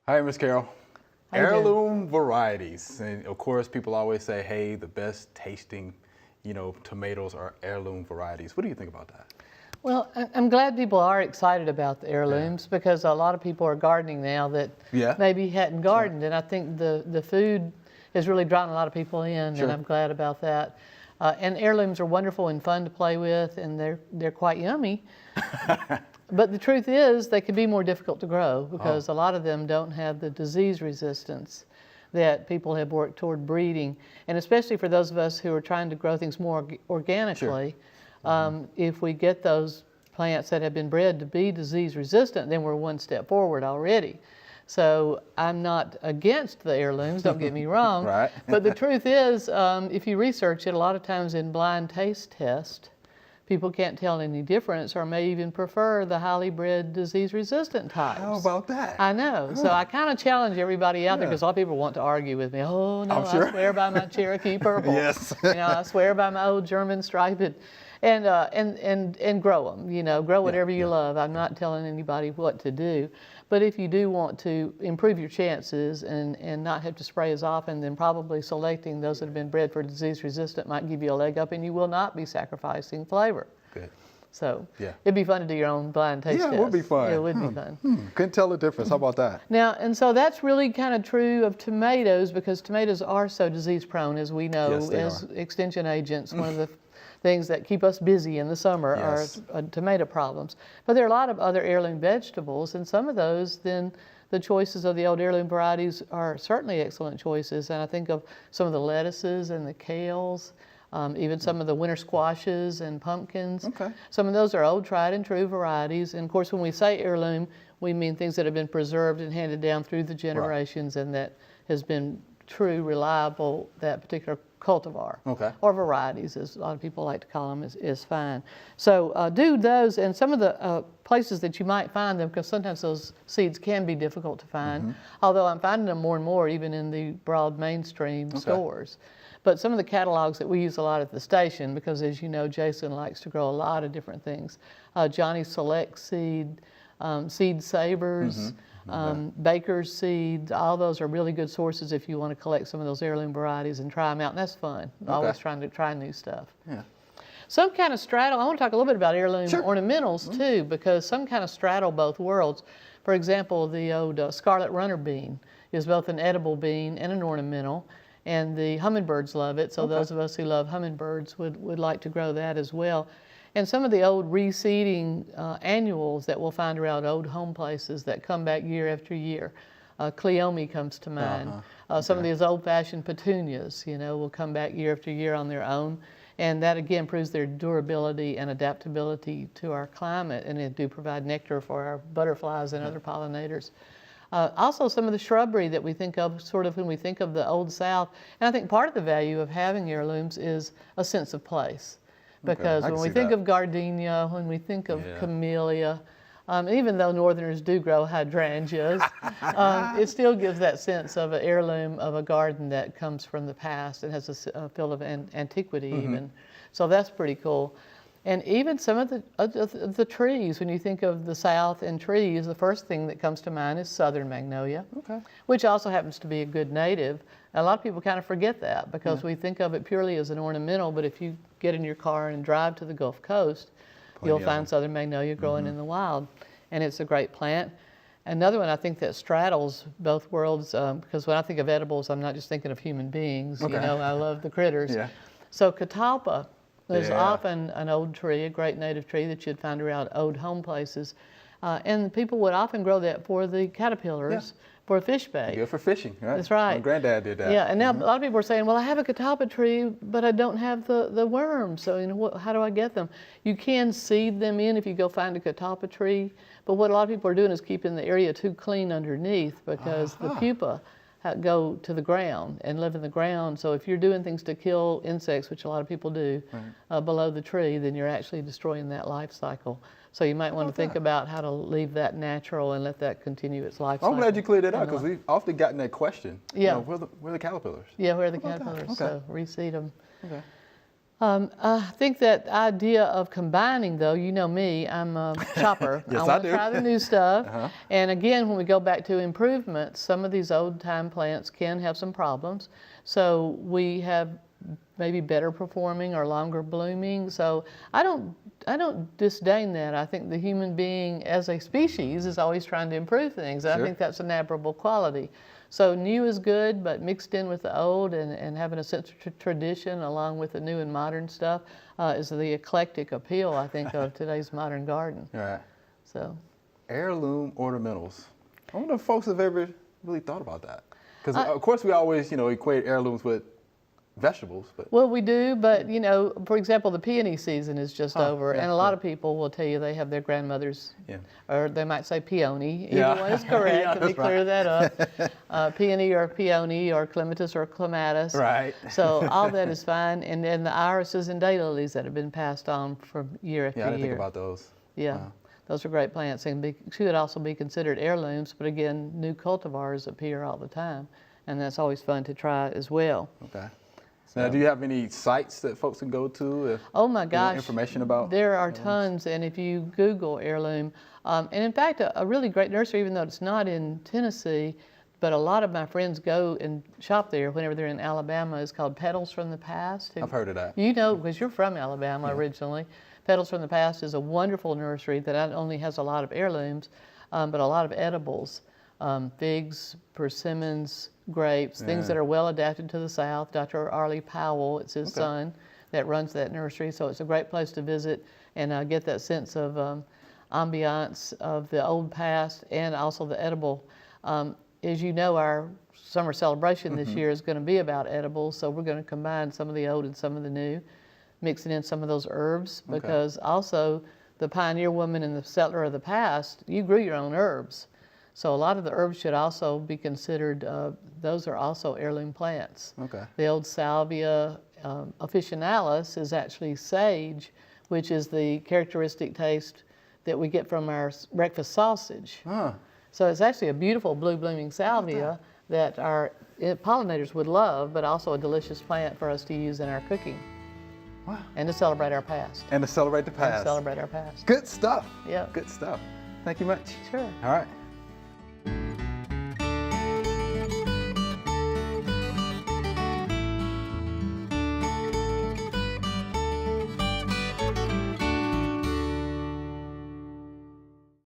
Hi, Miss Carol. How you doing? Heirloom varieties. And of course, people always say, hey, the best tasting, tomatoes are heirloom varieties. What do you think about that? Well, I'm glad people are excited about the heirlooms because a lot of people are gardening now that maybe hadn't gardened. And I think the food is really drawing a lot of people in, and I'm glad about that. And heirlooms are wonderful and fun to play with, and they're quite yummy. But the truth is they can be more difficult to grow because a lot of them don't have the disease resistance that people have worked toward breeding. And especially for those of us who are trying to grow things more organically, if we get those plants that have been bred to be disease resistant, then we're one step forward already. So I'm not against the heirlooms, don't get me wrong. But the truth is, if you research it, a lot of times in blind taste tests, people can't tell any difference or may even prefer the highly bred disease-resistant types. How about that? I know. So I kind of challenge everybody out there because a lot of people want to argue with me. Oh, no, I swear by my Cherokee purple. I swear by my old German striped. And grow them, grow whatever you love. I'm not telling anybody what to do. But if you do want to improve your chances and not have to spray as often, then probably selecting those that have been bred for disease resistant might give you a leg up, and you will not be sacrificing flavor. Good. So it'd be fun to do your own blind taste test. Yeah, it would be fun. It would be fun. Couldn't tell the difference. How about that? Now, and so that's really kind of true of tomatoes because tomatoes are so disease prone, as we know, as extension agents. One of the things that keep us busy in the summer are tomato problems. But there are a lot of other heirloom vegetables, and some of those, then the choices of the old heirloom varieties are certainly excellent choices. And I think of some of the lettuces and the kales, even some of the winter squashes and pumpkins. Some of those are old, tried and true varieties. And of course, when we say heirloom, we mean things that have been preserved and handed down through the generations and that has been true, reliable, that particular cultivar, or varieties, as a lot of people like to call them, is fine. So do those, and some of the places that you might find them, because sometimes those seeds can be difficult to find, although I'm finding them more and more even in the broad mainstream stores. But some of the catalogs that we use a lot at the station, because as you know, Jason likes to grow a lot of different things. Johnny's Select Seed, Seed Savers, Baker's Seeds, all those are really good sources if you want to collect some of those heirloom varieties and try them out, and that's fun. Always trying to try new stuff. Some kind of straddle, I want to talk a little bit about heirloom ornamentals too, because some kind of straddle both worlds. For example, the old Scarlet runner bean is both an edible bean and an ornamental, and the hummingbirds love it, so those of us who love hummingbirds would like to grow that as well. And some of the old reseeding annuals that we'll find around old home places that come back year after year. Cleome comes to mind. Some of these old-fashioned petunias, will come back year after year on their own. And that, again, proves their durability and adaptability to our climate. And they do provide nectar for our butterflies and other pollinators. Also, some of the shrubbery that we think of sort of when we think of the Old South. And I think part of the value of having heirlooms is a sense of place. Because when we think of gardenia, when we think of camellia, even though Northerners do grow hydrangeas, it still gives that sense of an heirloom of a garden that comes from the past and has a feel of antiquity even. So that's pretty cool. And even some of the trees, when you think of the South and trees, the first thing that comes to mind is southern magnolia, which also happens to be a good native. And a lot of people kind of forget that because we think of it purely as an ornamental, but if you get in your car and drive to the Gulf Coast, you'll find southern magnolia growing in the wild. And it's a great plant. Another one I think that straddles both worlds, because when I think of edibles, I'm not just thinking of human beings, I love the critters. So Catalpa is often an old tree, a great native tree that you'd find around old home places. And people would often grow that for the caterpillars, for fish bait. Good for fishing, right? That's right. My granddad did that. Yeah, and now a lot of people are saying, well, I have a Catalpa tree, but I don't have the worms, so how do I get them? You can seed them in if you go find a Catalpa tree, but what a lot of people are doing is keeping the area too clean underneath because the pupa go to the ground and live in the ground. So if you're doing things to kill insects, which a lot of people do, below the tree, then you're actually destroying that life cycle. So you might want to think about how to leave that natural and let that continue its life cycle. I'm glad you cleared it up because we've often gotten that question. Yeah. Where are the caterpillars? Yeah, where are the caterpillars? So reseed them. I think that idea of combining, though, you know me, I'm a shopper. Yes, I want do. to try the new stuff. And again, when we go back to improvements, some of these old-time plants can have some problems. So we have maybe better performing or longer blooming. So I don't disdain that. I think the human being as a species is always trying to improve things. Sure. I think that's an admirable quality. So new is good, but mixed in with the old and having a sense of tradition along with the new and modern stuff is the eclectic appeal, I think, of today's modern garden. Right. So, Heirloom ornamentals. I wonder if folks have ever really thought about that. Because of course we always, equate heirlooms with vegetables, but well, we do, but for example, the peony season is just over, and a lot of people will tell you they have their grandmother's, or they might say peony. Either one is correct. Let me clear that up. Peony or peony or clematis or clematis. Right. So all that is fine, and then the irises and daylilies that have been passed on from year after year. Yeah, I didn't think about those. Yeah. Those are great plants and should also be considered heirlooms, but again, new cultivars appear all the time, and that's always fun to try as well. Okay. Now, do you have any sites that folks can go to? Oh my gosh, information about? There are tons, and if you Google heirloom, and in fact, a really great nursery, even though it's not in Tennessee, but a lot of my friends go and shop there whenever they're in Alabama, is called Petals from the Past. I've heard of that. You know, because you're from Alabama originally. Petals from the Past is a wonderful nursery that not only has a lot of heirlooms, but a lot of edibles, figs, persimmons, grapes, things that are well adapted to the South. Dr. Arlie Powell, it's his son that runs that nursery, so it's a great place to visit and get that sense of ambiance of the old past and also the edible. As you know, our summer celebration this year is going to be about edibles, so we're going to combine some of the old and some of the new, mixing in some of those herbs, because also the pioneer woman and the settler of the past, you grew your own herbs. So a lot of the herbs should also be considered, those are also heirloom plants. Okay. The old Salvia Officinalis is actually sage, which is the characteristic taste that we get from our breakfast sausage. So it's actually a beautiful blue blooming salvia that our pollinators would love, but also a delicious plant for us to use in our cooking. Wow. And to celebrate our past. And to celebrate the past. And to celebrate our past. Good stuff. Yeah. Good stuff. Thank you much. Sure. All right.